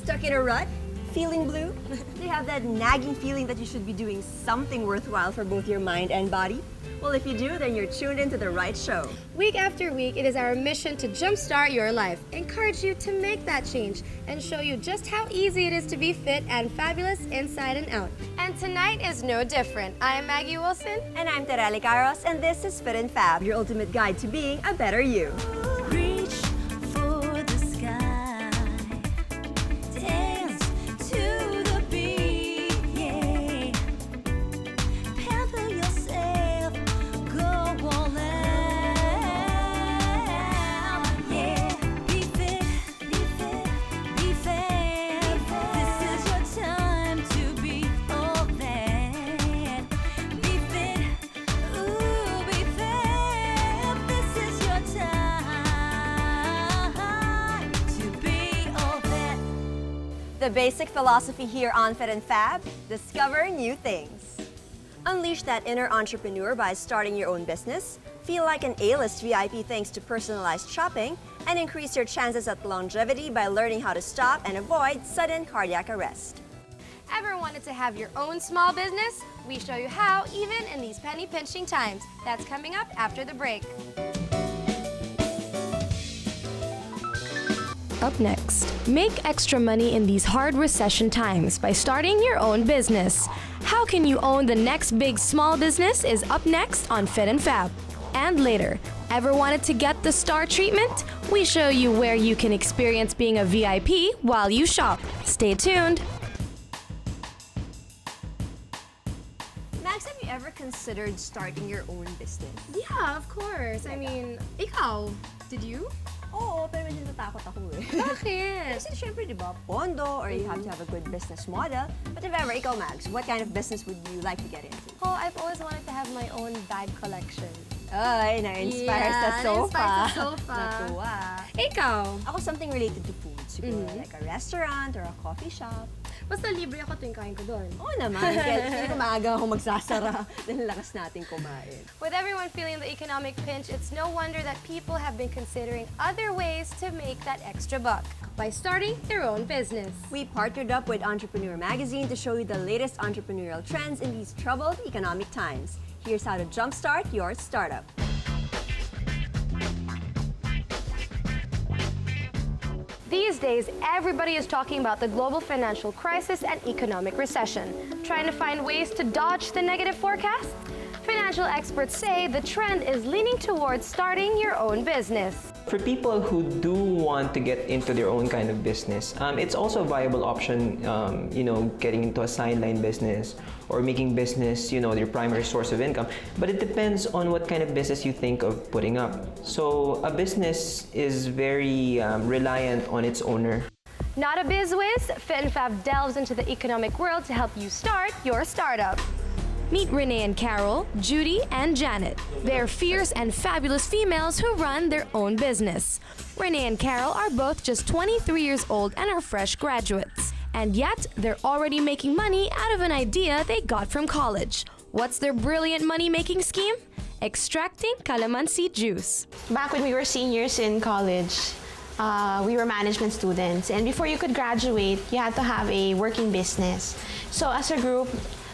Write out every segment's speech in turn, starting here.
Stuck in a rut? Feeling blue? Do you have that nagging feeling that you should be doing something worthwhile for both your mind and body? Well, if you do, then you're tuned into the right show. Week after week, it is our mission to jumpstart your life, encourage you to make that change, and show you just how easy it is to be fit and fabulous inside and out. And tonight is no different. I am Maggie Wilson. And I'm Tereli Caros, and this is Fit and Fab, your ultimate guide to being a better you. Reach for the sky. Dance to the beat, yeah. Pamper yourself, go all out, yeah. Be fit, be fit, be fab. This is your time to be all that. Be fit, ooh, be fab. This is your time to be all that. The basic philosophy here on Fit and Fab, discover new things. Unleash that inner entrepreneur by starting your own business, feel like an A-list VIP thanks to personalized shopping, and increase your chances at longevity by learning how to stop and avoid sudden cardiac arrest. Ever wanted to have your own small business? We show you how, even in these penny pinching times. That's coming up after the break. Up next, make extra money in these hard recession times by starting your own business. How can you own the next big small business is up next on Fit and Fab. And later, ever wanted to get the star treatment? We show you where you can experience being a VIP while you shop. Stay tuned. Max, have you ever considered starting your own business? Yeah, of course. I mean, ikaw, did you? Oo, pero medyo natakot ako eh. Bakit? Kasi syempre, di ba, pondo, or you have to have a good business model. But if ever, ikaw, Max, what kind of business would you like to get into? Oh, I've always wanted to have my own bag collection. Ay, na-inspire sa sofa. na-inspire sa sofa. Natuwa. Ikaw? Ako something related to food. Siguro like a restaurant or a coffee shop. Basta libre ako tuwing kain ko doon. Oo naman. Kaya hindi ko maaga ako magsasara dahil lakas natin kumain. With everyone feeling the economic pinch, it's no wonder that people have been considering other ways to make that extra buck by starting their own business. We partnered up with Entrepreneur Magazine to show you the latest entrepreneurial trends in these troubled economic times. Here's how to jumpstart your startup. These days, everybody is talking about the global financial crisis and economic recession. Trying to find ways to dodge the negative forecast? Financial experts say the trend is leaning towards starting your own business. For people who do want to get into their own kind of business, it's also a viable option, getting into a sideline business or making business, their primary source of income. But it depends on what kind of business you think of putting up. So a business is very reliant on its owner. Not a biz whiz, Fit and Fab delves into the economic world to help you start your startup. Meet Renee and Carol, Judy and Janet. They're fierce and fabulous females who run their own business. Renee and Carol are both just 23 years old and are fresh graduates. And yet, they're already making money out of an idea they got from college. What's their brilliant money-making scheme? Extracting calamansi juice. Back when we were seniors in college, we were management students. And before you could graduate, you had to have a working business. So as a group,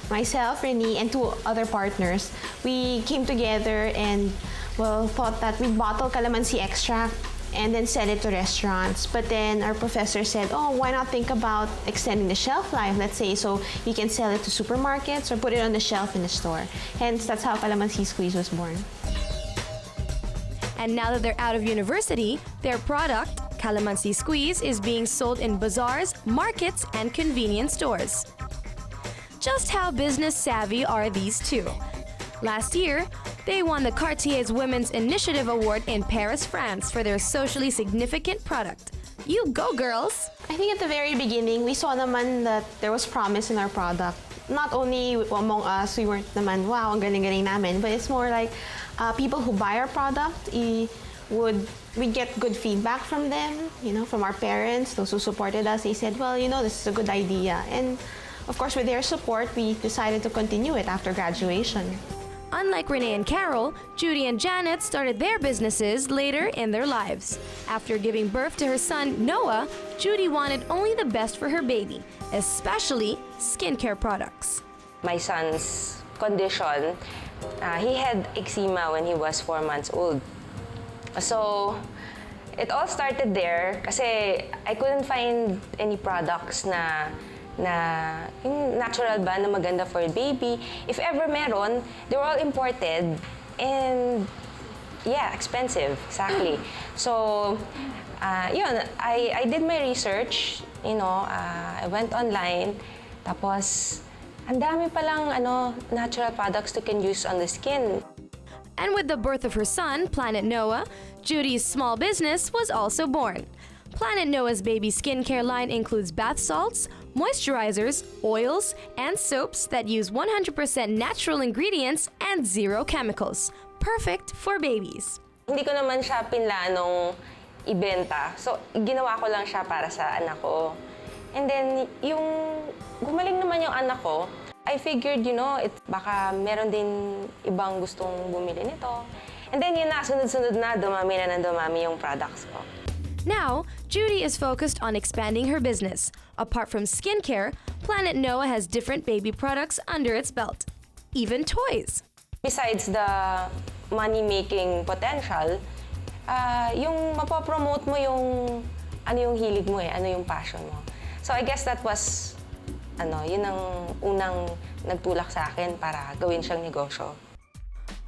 myself, Renee, and two other partners, we came together and thought that we'd bottle calamansi extract and then sell it to restaurants. But then our professor said, oh, why not think about extending the shelf life, let's say, so you can sell it to supermarkets or put it on the shelf in the store. Hence, that's how Calamansi Squeeze was born. And now that they're out of university, their product, Calamansi Squeeze, is being sold in bazaars, markets, and convenience stores. Just how business savvy are these two? Last year, they won the Cartier's Women's Initiative Award in Paris, France for their socially significant product. You go, girls! I think at the very beginning, we saw naman that there was promise in our product. Not only among us, we weren't naman, wow, ang galing-galing namin, but it's more like people who buy our product, we get good feedback from them, from our parents, those who supported us. They said, well, this is a good idea. And of course, with their support, we decided to continue it after graduation. Unlike Renee and Carol, Judy and Janet started their businesses later in their lives. After giving birth to her son, Noah, Judy wanted only the best for her baby, especially skincare products. My son's condition, he had eczema when he was 4 months old. So, it all started there kasi I couldn't find any products na yung natural ba na maganda for a baby. If ever meron, they were all imported and yeah, expensive, exactly. So, yun, I did my research, you know, I went online, tapos ang dami palang natural products you can use on the skin. And with the birth of her son, Planet Noah, Judy's small business was also born. Planet Noah's baby skincare line includes bath salts, moisturizers, oils, and soaps that use 100% natural ingredients and zero chemicals. Perfect for babies. Hindi ko naman siya pinlanong ibenta. So, ginawa ko lang siya para sa anak ko. And then, yung gumaling naman yung anak ko, I figured, you know, baka meron din ibang gustong bumili nito. And then yun na, sunod-sunod na, dumami na ng dumami yung products ko. Now, Judy is focused on expanding her business. Apart from skincare, Planet Noah has different baby products under its belt. Even toys. Besides the money-making potential, yung mapopromote mo yung ano yung hilig mo ano yung passion mo. So I guess that was yun ang unang nagtulak sa akin para gawin siyang negosyo.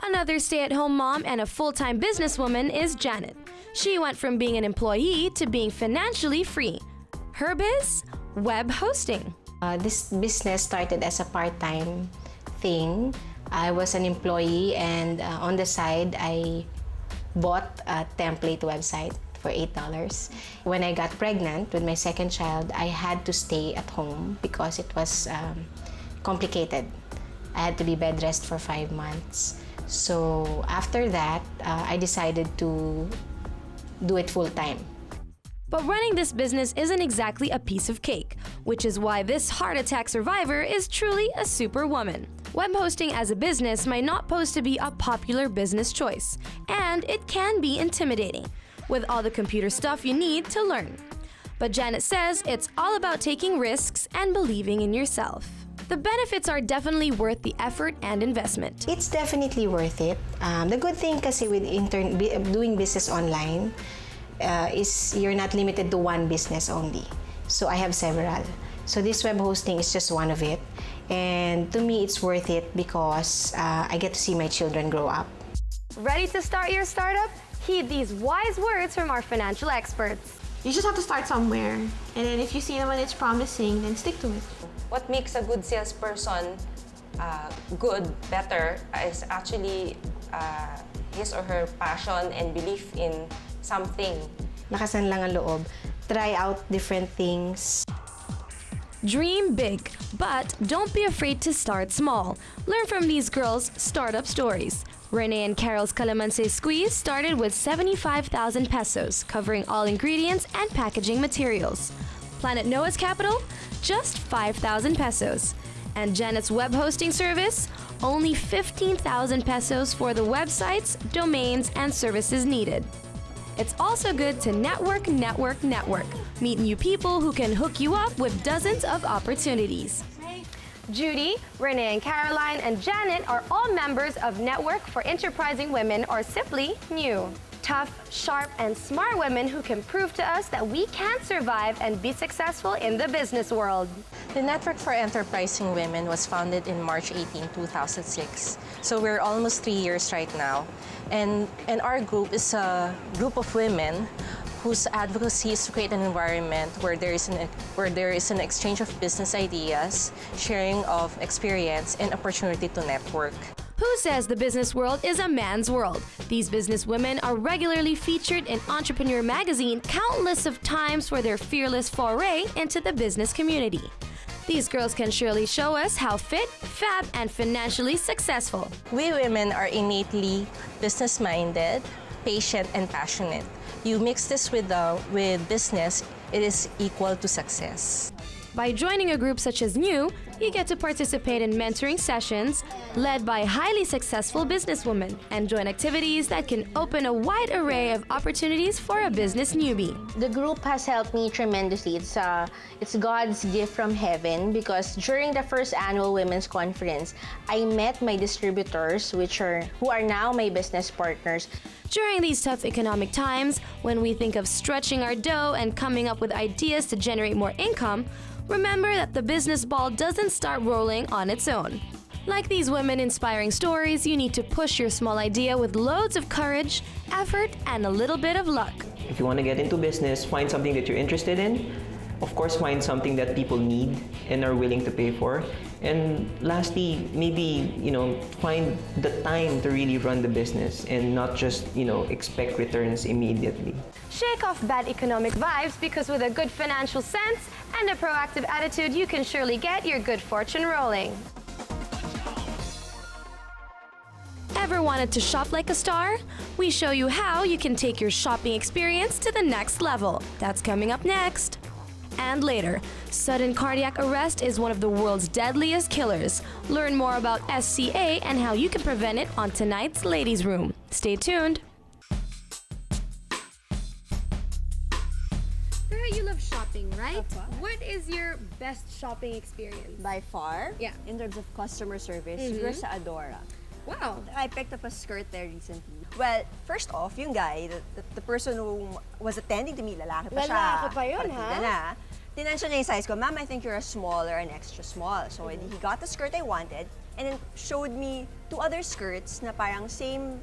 Another stay-at-home mom and a full-time businesswoman is Janet. She went from being an employee to being financially free. Her biz? Web hosting. This business started as a part-time thing. I was an employee and on the side, I bought a template website for $8. When I got pregnant with my second child, I had to stay at home because it was complicated. I had to be bed rest for 5 months. So after that, I decided to do it full-time. But running this business isn't exactly a piece of cake, which is why this heart attack survivor is truly a superwoman. Web hosting as a business might not pose to be a popular business choice, and it can be intimidating, with all the computer stuff you need to learn. But Janet says it's all about taking risks and believing in yourself. The benefits are definitely worth the effort and investment. It's definitely worth it. The good thing kasi with doing business online is you're not limited to one business only. So I have several. So this web hosting is just one of it. And to me, it's worth it because I get to see my children grow up. Ready to start your startup? Heed these wise words from our financial experts. You just have to start somewhere. And then if you see when it's promising, then stick to it. What makes a good salesperson better, is actually his or her passion and belief in something. Lakasan lang ang loob. Try out different things. Dream big, but don't be afraid to start small. Learn from these girls' startup stories. Renee and Carol's Calamansi Squeeze started with 75,000 pesos, covering all ingredients and packaging materials. Planet Noah's capital? Just 5,000 pesos. And Janet's web hosting service? Only 15,000 pesos for the websites, domains, and services needed. It's also good to network. Meet new people who can hook you up with dozens of opportunities. Judy, Renee and Caroline, and Janet are all members of Network for Enterprising Women, or simply NEW. Tough, sharp, and smart women who can prove to us that we can survive and be successful in the business world. The Network for Enterprising Women was founded in March 18, 2006. So we're almost 3 years right now. And our group is a group of women whose advocacy is to create an environment where there is an exchange of business ideas, sharing of experience, and opportunity to network. Who says the business world is a man's world? These business women are regularly featured in Entrepreneur magazine countless of times for their fearless foray into the business community. These girls can surely show us how fit, fab, and financially successful. We women are innately business-minded, patient, and passionate. You mix this with business, it is equal to success. By joining a group such as NEW, You get to participate in mentoring sessions led by highly successful businesswomen and join activities that can open a wide array of opportunities for a business newbie. The group has helped me tremendously. It's God's gift from heaven because during the first annual women's conference, I met my distributors, who are now my business partners. During these tough economic times, when we think of stretching our dough and coming up with ideas to generate more income, remember that the business ball doesn't start rolling on its own. Like these women inspiring stories, you need to push your small idea with loads of courage, effort, and a little bit of luck. If you want to get into business, find something that you're interested in. Of course, find something that people need and are willing to pay for. And lastly, maybe, find the time to really run the business and not just, expect returns immediately. Shake off bad economic vibes because with a good financial sense and a proactive attitude, you can surely get your good fortune rolling. Ever wanted to shop like a star? We show you how you can take your shopping experience to the next level. That's coming up next. And later, sudden cardiac arrest is one of the world's deadliest killers. Learn more about SCA and how you can prevent it on tonight's Ladies' Room. Stay tuned. Sarah, you love shopping, right? What is your best shopping experience? By far, Yeah. in terms of customer service, siguro sa Adora. Wow. I picked up a skirt there recently. Well, first off, yung guy, the person who was attending to me, lalaki pa siya. Lalaki pa yun, Partida ha? na. Tinensyon niya yung size ko, ma'am, I think you're a small or an extra small. So he got the skirt I wanted and then showed me two other skirts na parang same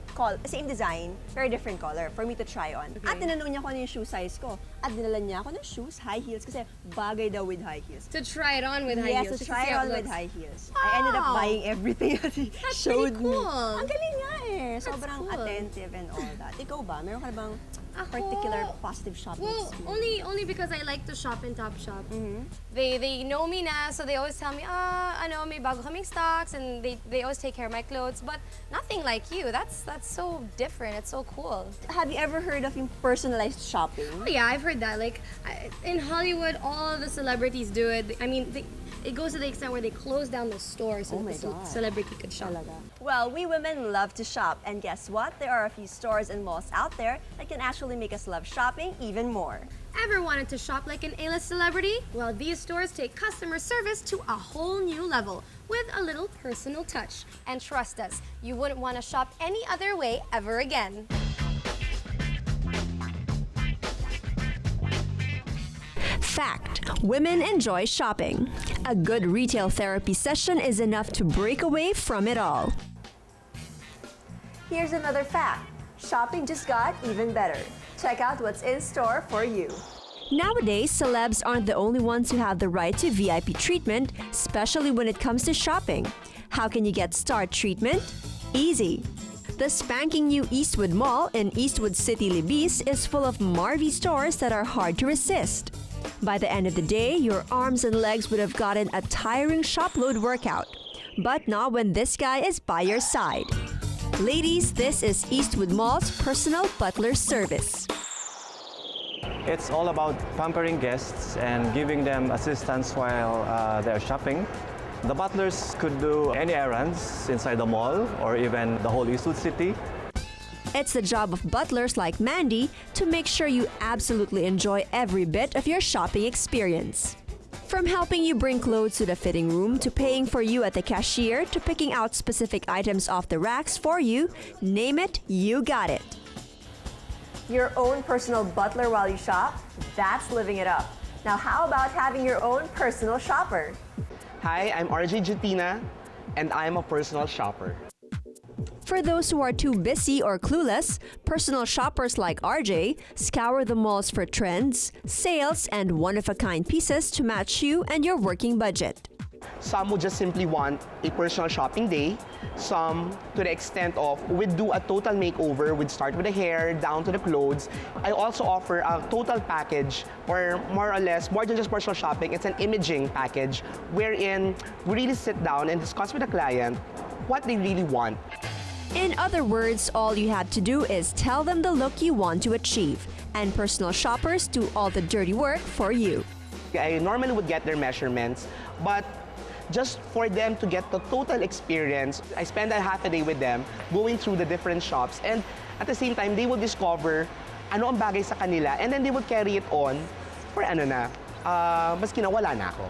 design, very different color for me to try on. At tinanong niya ko ano yung shoe size ko. At dinala niya ako ng shoes, high heels, kasi bagay daw with high heels. To try it on with high heels. Yes, to just try see it how on with looks. high heels. I ended up buying everything that he showed pretty cool. me. Ang galing nga eh. Sobrang cool. attentive and all that. Ikaw ba? Meron ka na bang particular positive shopping Well, experience? only because I like to shop in Topshop. They know me na, so they always tell me, may bago kaming stocks, and they always take care of my clothes. But nothing like you. That's so different. It's so cool. Have you ever heard of yung personalized shopping? Oh yeah, I've heard that. Like in Hollywood, all the celebrities do it. I mean, it goes to the extent where they close down the store so Oh my that the God. celebrity could shop. Well, we women love to shop, and guess what? There are a few stores and malls out there that can actually make us love shopping even more. Ever wanted to shop like an A-list celebrity? Well, these stores take customer service to a whole new level with a little personal touch. And trust us, you wouldn't want to shop any other way ever again. Fact: women enjoy shopping. A good retail therapy session is enough to break away from it all. Here's another fact: shopping just got even better. Check out what's in store for you. Nowadays, celebs aren't the only ones who have the right to VIP treatment, especially when it comes to shopping. How can you get star treatment? Easy. The spanking new Eastwood Mall in Eastwood City, Libis is full of Marvy stores that are hard to resist. By the end of the day, your arms and legs would have gotten a tiring shopload workout. But not when this guy is by your side. Ladies, this is Eastwood Mall's personal butler service. It's all about pampering guests and giving them assistance while they're shopping. The butlers could do any errands inside the mall or even the whole Eastwood City. It's the job of butlers like Mandy to make sure you absolutely enjoy every bit of your shopping experience. From helping you bring clothes to the fitting room, to paying for you at the cashier, to picking out specific items off the racks for you, name it, you got it. Your own personal butler while you shop? That's living it up. Now how about having your own personal shopper? Hi, I'm RJ Jutina, and I'm a personal shopper. For those who are too busy or clueless, personal shoppers like RJ scour the malls for trends, sales, and one-of-a-kind pieces to match you and your working budget. Some would just simply want a personal shopping day. Some, to the extent of, we'd do a total makeover. We'd start with the hair, down to the clothes. I also offer a total package, or more or less, more than just personal shopping, it's an imaging package, wherein we really sit down and discuss with the client what they really want. In other words, all you have to do is tell them the look you want to achieve, and personal shoppers do all the dirty work for you. I normally would get their measurements, but just for them to get the total experience. I spend a half a day with them going through the different shops, and at the same time, they will discover ano ang bagay sa kanila, and then they would carry it on for maski na wala na ako.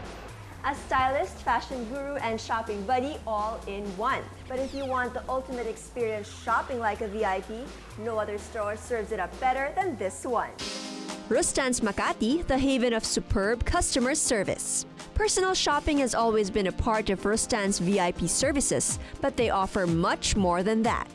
A stylist, fashion guru, and shopping buddy all in one. But if you want the ultimate experience shopping like a VIP, no other store serves it up better than this one. Rustan's Makati, the haven of superb customer service. Personal shopping has always been a part of Rustan's VIP services, but they offer much more than that.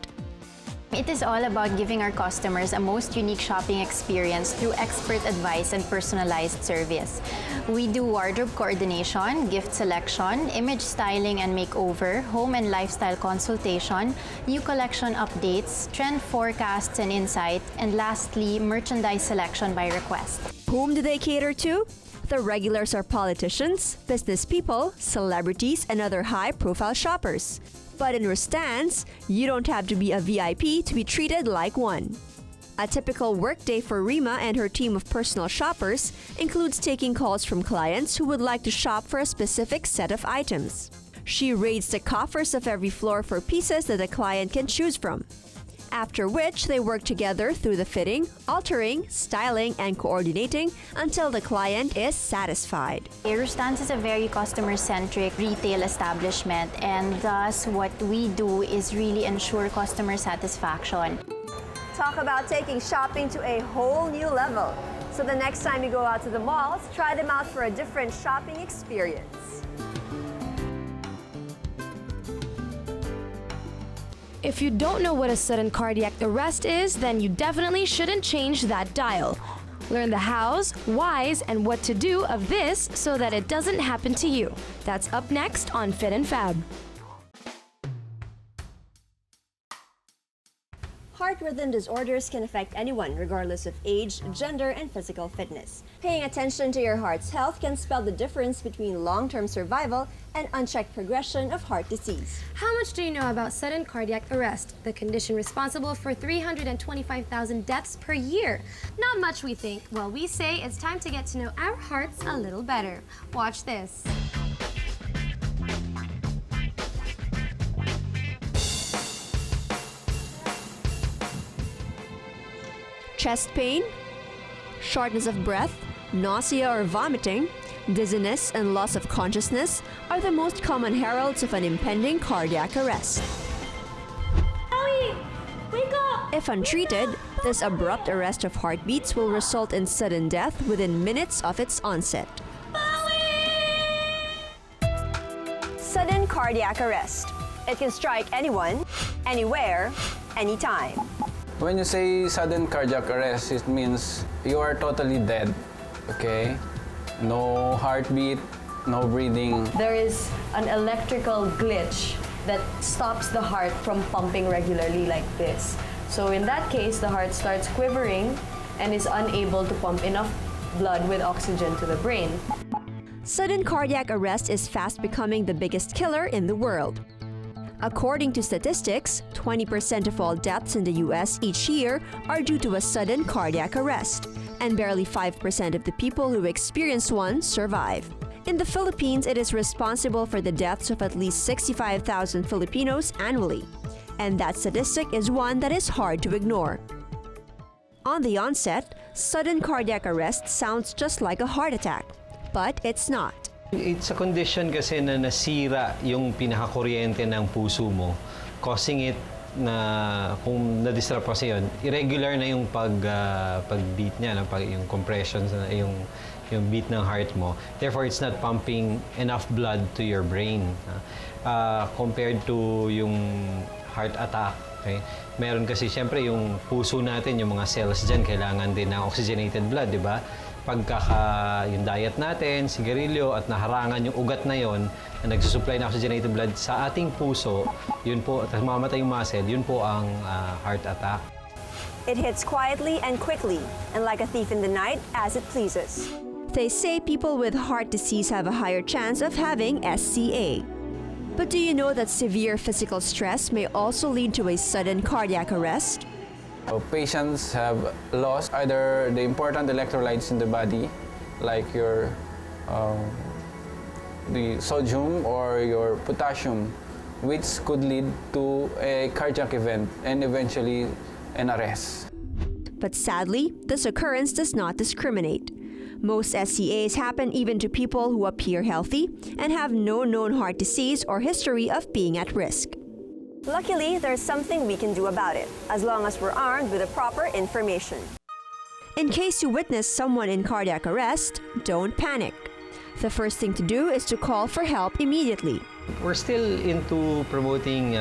It is all about giving our customers a most unique shopping experience through expert advice and personalized service. We do wardrobe coordination, gift selection, image styling and makeover, home and lifestyle consultation, new collection updates, trend forecasts and insight, and lastly, merchandise selection by request. Whom do they cater to? The regulars are politicians, business people, celebrities, and other high-profile shoppers. But in Rustan's, you don't have to be a VIP to be treated like one. A typical workday for Rima and her team of personal shoppers includes taking calls from clients who would like to shop for a specific set of items. She raids the coffers of every floor for pieces that the client can choose from. After which, they work together through the fitting, altering, styling, and coordinating until the client is satisfied. Rustan's is a very customer-centric retail establishment, and thus what we do is really ensure customer satisfaction. Talk about taking shopping to a whole new level. So the next time you go out to the malls, try them out for a different shopping experience. If you don't know what a sudden cardiac arrest is, then you definitely shouldn't change that dial. Learn the hows, whys, and what to do of this so that it doesn't happen to you. That's up next on Fit and Fab. Heart rhythm disorders can affect anyone, regardless of age, gender, and physical fitness. Paying attention to your heart's health can spell the difference between long-term survival and unchecked progression of heart disease. How much do you know about sudden cardiac arrest, the condition responsible for 325,000 deaths per year? Not much, we think. Well, we say it's time to get to know our hearts a little better. Watch this. Chest pain, shortness of breath, nausea or vomiting, dizziness, and loss of consciousness are the most common heralds of an impending cardiac arrest. Ellie, wake up! If untreated, this abrupt arrest of heartbeats will result in sudden death within minutes of its onset. Sudden cardiac arrest. It can strike anyone, anywhere, anytime. When you say sudden cardiac arrest, it means you are totally dead, okay? No heartbeat, no breathing. There is an electrical glitch that stops the heart from pumping regularly like this. So in that case, the heart starts quivering and is unable to pump enough blood with oxygen to the brain. Sudden cardiac arrest is fast becoming the biggest killer in the world. According to statistics, 20% of all deaths in the US each year are due to a sudden cardiac arrest, and barely 5% of the people who experience one survive. In the Philippines, it is responsible for the deaths of at least 65,000 Filipinos annually, and that statistic is one that is hard to ignore. On the onset, sudden cardiac arrest sounds just like a heart attack, but it's not. It's a condition kasi na nasira yung pinakakuryente ng puso mo, causing it na kung na-disrupt kasi yun, irregular na yung pag-beat niya, yung compressions, yung beat ng heart mo. Therefore, it's not pumping enough blood to your brain. Compared to yung heart attack, okay? Meron kasi siyempre yung puso natin, yung mga cells dyan, kailangan din ng oxygenated blood, di ba? Yung diet natin, sigarilyo, at naharangan yung ugat na yon na nagsusupply ng oxygenated blood sa ating puso, yun po, at mamatay yung muscle, yun po ang heart attack. It hits quietly and quickly, and like a thief in the night, as it pleases. They say people with heart disease have a higher chance of having SCA. But do you know that severe physical stress may also lead to a sudden cardiac arrest? Patients have lost either the important electrolytes in the body, like your the sodium or your potassium, which could lead to a cardiac event and eventually an arrest. But sadly, this occurrence does not discriminate. Most SCAs happen even to people who appear healthy and have no known heart disease or history of being at risk. Luckily, there's something we can do about it, as long as we're armed with the proper information. In case you witness someone in cardiac arrest, don't panic. The first thing to do is to call for help immediately. We're still into promoting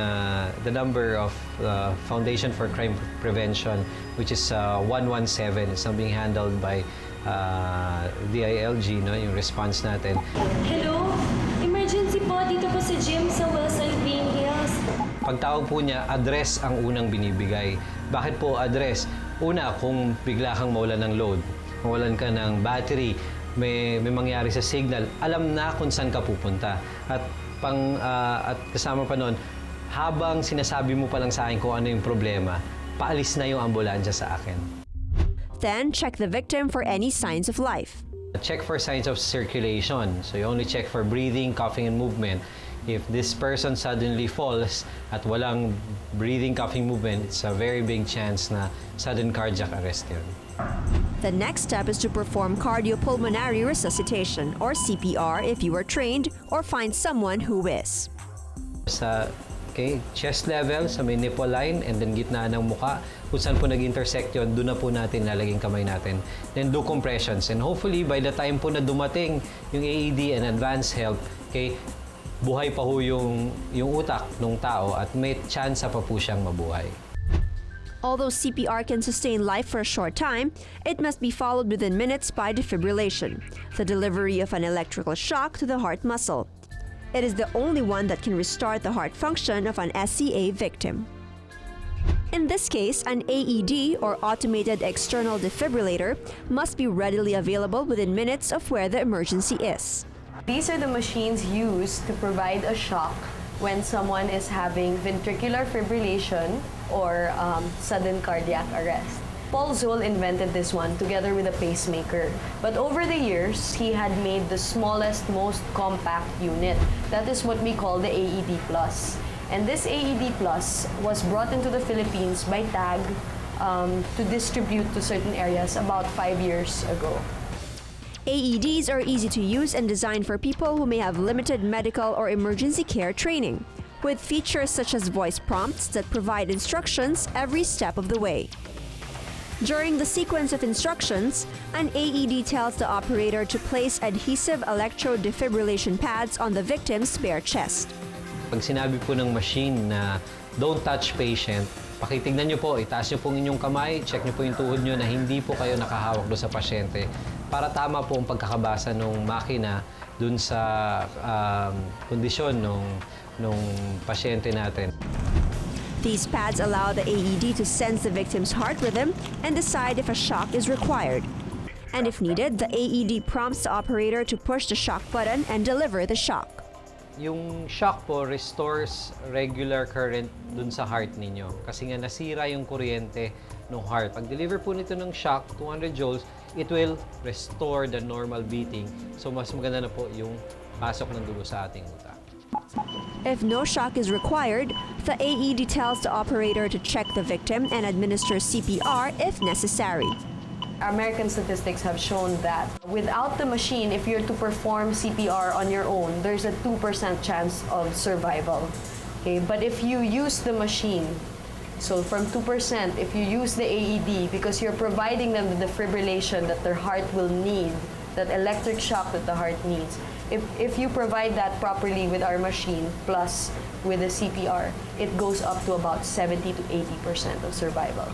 the number of Foundation for Crime Prevention, which is 117. It's being handled by DILG, no, yung response natin. Hello? Emergency po dito po sa gym sa Wilson Green Hills. Pagtawag po niya, address ang unang binibigay. Bakit po address? Una, kung bigla kang mawalan ng load, mawalan ka ng battery, may mangyari sa signal, alam na kung saan ka pupunta. At kasama pa nun, habang sinasabi mo pa lang sa akin kung ano yung problema, paalis na yung ambulansya sa akin. Then, check the victim for any signs of life. Check for signs of circulation. So you only check for breathing, coughing, and movement. If this person suddenly falls at walang breathing, coughing, movement, it's a very big chance na sudden cardiac arrest yun. The next step is to perform cardiopulmonary resuscitation, or CPR if you are trained or find someone who is. Sa chest level, sa may nipple line, and then gitna ng muka, kung saan po nag-intersect yun, doon na po natin lalaging kamay natin. Then do compressions. And hopefully, by the time po na dumating yung AED and advanced help, buhay pa ho yung utak ng tao at may tsansa pa po siyang mabuhay. Although CPR can sustain life for a short time, it must be followed within minutes by defibrillation, the delivery of an electrical shock to the heart muscle. It is the only one that can restart the heart function of an SCA victim. In this case, an AED, or automated external defibrillator, must be readily available within minutes of where the emergency is. These are the machines used to provide a shock when someone is having ventricular fibrillation or sudden cardiac arrest. Paul Zoll invented this one together with a pacemaker. But over the years, he had made the smallest, most compact unit. That is what we call the AED Plus. And this AED Plus was brought into the Philippines by TAG to distribute to certain areas about 5 years ago. AEDs are easy to use and designed for people who may have limited medical or emergency care training, with features such as voice prompts that provide instructions every step of the way. During the sequence of instructions, an AED tells the operator to place adhesive electrode defibrillation pads on the victim's bare chest. Pag sinabi po ng machine na don't touch patient, pakitignan nyo po, itaas nyo po inyong kamay, check nyo po yung tuhod nyo na hindi po kayo nakahawak doon sa pasyente para tama po ang pagkakabasa ng makina doon sa kondisyon ng pasyente natin. These pads allow the AED to sense the victim's heart rhythm and decide if a shock is required. And if needed, the AED prompts the operator to push the shock button and deliver the shock. Yung shock po restores regular current dun sa heart ninyo. Kasi nga nasira yung kuryente ng heart. Pag deliver po nito ng shock, 200 joules, it will restore the normal beating. So mas maganda na po yung pasok ng dugo sa ating utak. If no shock is required, the AED tells the operator to check the victim and administer CPR if necessary. American statistics have shown that without the machine, if you're to perform CPR on your own, there's a 2% chance of survival. Okay? But if you use the machine, so from 2%, if you use the AED, because you're providing them the defibrillation that their heart will need, that electric shock that the heart needs, if you provide that properly with our machine, plus with the CPR, it goes up to about 70 to 80% of survival.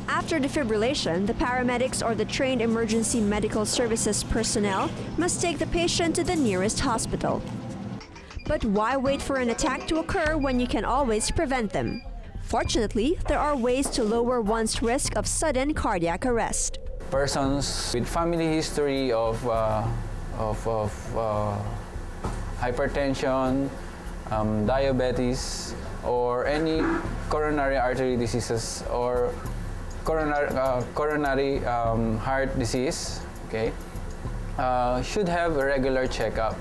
After defibrillation, the paramedics or the trained emergency medical services personnel must take the patient to the nearest hospital. But why wait for an attack to occur when you can always prevent them? Fortunately, there are ways to lower one's risk of sudden cardiac arrest. Persons with family history of hypertension, diabetes, or any coronary artery diseases or coronary heart disease, okay, should have a regular checkup.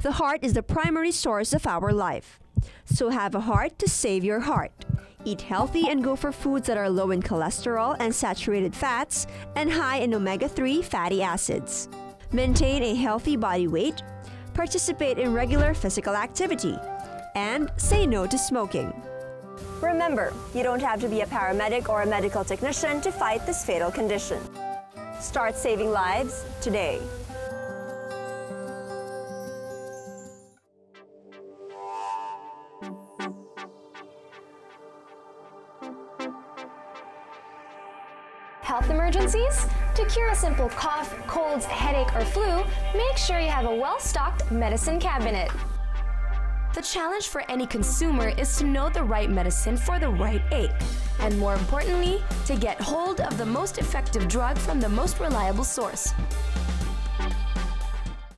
The heart is the primary source of our life. So have a heart to save your heart. Eat healthy and go for foods that are low in cholesterol and saturated fats and high in omega-3 fatty acids. Maintain a healthy body weight, participate in regular physical activity, and say no to smoking. Remember, you don't have to be a paramedic or a medical technician to fight this fatal condition. Start saving lives today. Health emergencies? To cure a simple cough, colds, headache, or flu, make sure you have a well-stocked medicine cabinet. The challenge for any consumer is to know the right medicine for the right ache, and more importantly, to get hold of the most effective drug from the most reliable source.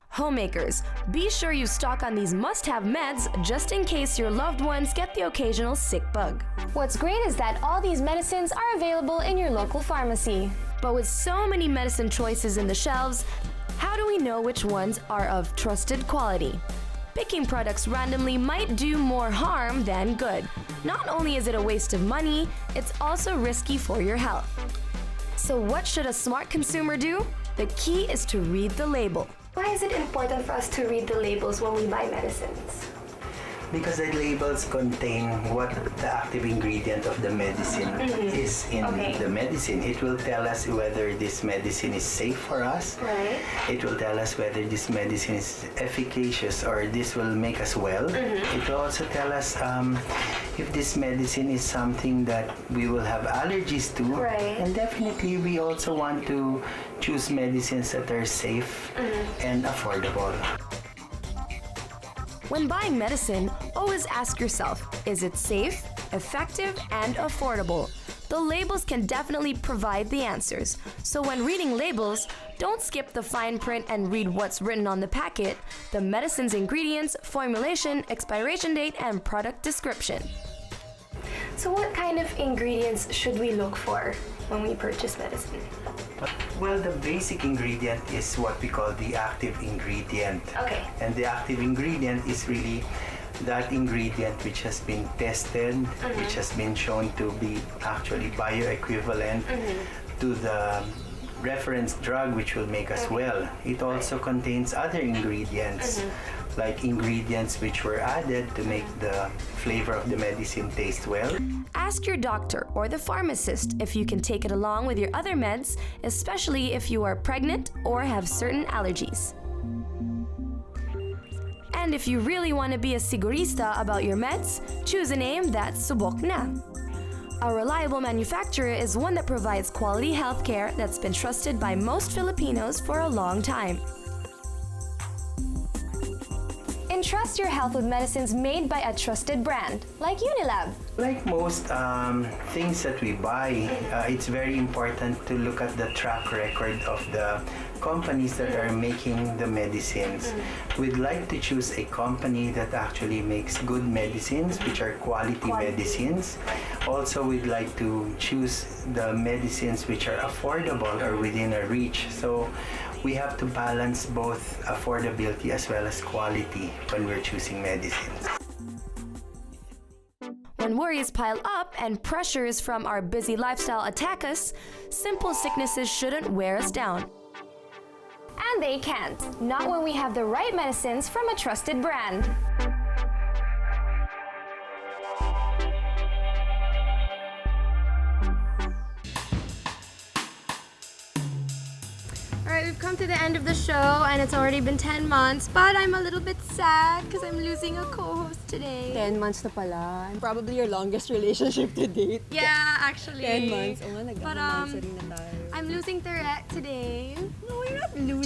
Homemakers, be sure you stock on these must-have meds just in case your loved ones get the occasional sick bug. What's great is that all these medicines are available in your local pharmacy. But with so many medicine choices in the shelves, how do we know which ones are of trusted quality? Picking products randomly might do more harm than good. Not only is it a waste of money, it's also risky for your health. So what should a smart consumer do? The key is to read the label. Why is it important for us to read the labels when we buy medicines? Because the labels contain what the active ingredient of the medicine is in the medicine. It will tell us whether this medicine is safe for us. Right. It will tell us whether this medicine is efficacious or this will make us well. It will also tell us if this medicine is something that we will have allergies to. Right. And definitely we also want to choose medicines that are safe and affordable. When buying medicine, always ask yourself, is it safe, effective, and affordable? The labels can definitely provide the answers. So when reading labels, don't skip the fine print and read what's written on the packet, the medicine's ingredients, formulation, expiration date, and product description. So what kind of ingredients should we look for when we purchase medicine? Well, the basic ingredient is what we call the active ingredient. Okay. And the active ingredient is really that ingredient which has been tested, which has been shown to be actually bioequivalent to the reference drug which will make us well. It also contains other ingredients, like ingredients which were added to make the flavor of the medicine taste well. Ask your doctor or the pharmacist if you can take it along with your other meds, especially if you are pregnant or have certain allergies. And if you really want to be a sigurista about your meds, choose a name that's subok na. A reliable manufacturer is one that provides quality healthcare that's been trusted by most Filipinos for a long time. Entrust your health with medicines made by a trusted brand, like Unilab. Like most things that we buy, it's very important to look at the track record of the companies that are making the medicines. We'd like to choose a company that actually makes good medicines, which are quality medicines. Also, we'd like to choose the medicines which are affordable or within our reach. So we have to balance both affordability as well as quality when we're choosing medicines. When worries pile up and pressures from our busy lifestyle attack us, simple sicknesses shouldn't wear us down. And they can't, not when we have the right medicines from a trusted brand. Alright, we've come to the end of the show and it's already been 10 months, but I'm a little bit sad because I'm losing a co-host today. 10 months na pala. Probably your longest relationship to date. Yeah, actually. 10 months. Oh, But I'm losing Tourette today. No, you're not losing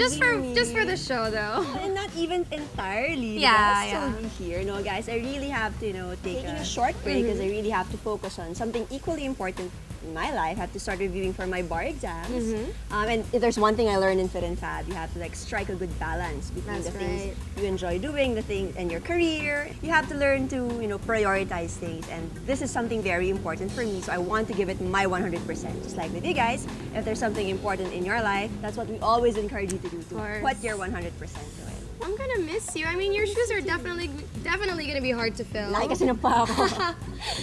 Just for the show though. And not even entirely. Yeah. Still here. No, guys, I really have to, taking a short break because I really have to focus on something equally important in my life, I have to start reviewing for my bar exams. And if there's one thing I learned in Fit and Fab, you have to like strike a good balance between That's the things right. you enjoy doing, the things in your career. You have to learn to, prioritize things. And this is something very important for me, so I want to give it my 100%. Just like with you guys, if there's something important in your life, that's what we always encourage you to do, to put your 100% to it. I'm gonna miss you. I mean, your shoes are definitely gonna be hard to fill. Laki kasi ng pa ako.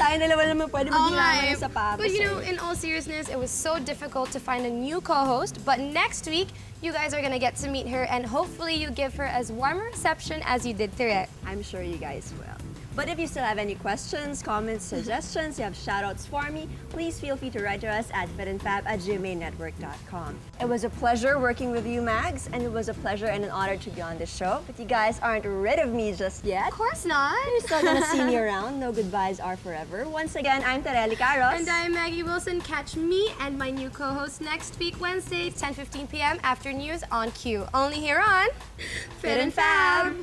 Tayong dalawa naman pwede maghilangan ng sapatos. But in all seriousness, it was so difficult to find a new co-host. But next week, you guys are gonna get to meet her, and hopefully you give her as warm a reception as you did Tere. I'm sure you guys will. But if you still have any questions, comments, suggestions, you have shoutouts for me, please feel free to write to us at fitandfab@gmanetwork.com. It was a pleasure working with you, Mags, and it was a pleasure and an honor to be on this show. But you guys aren't rid of me just yet. Of course not. You're still gonna see me around. No goodbyes are forever. Once again, I'm Tareli Caros. And I'm Maggie Wilson. Catch me and my new co-host next week, Wednesday, 10:15 p.m. after news on Q. Only here on Fit and Fab.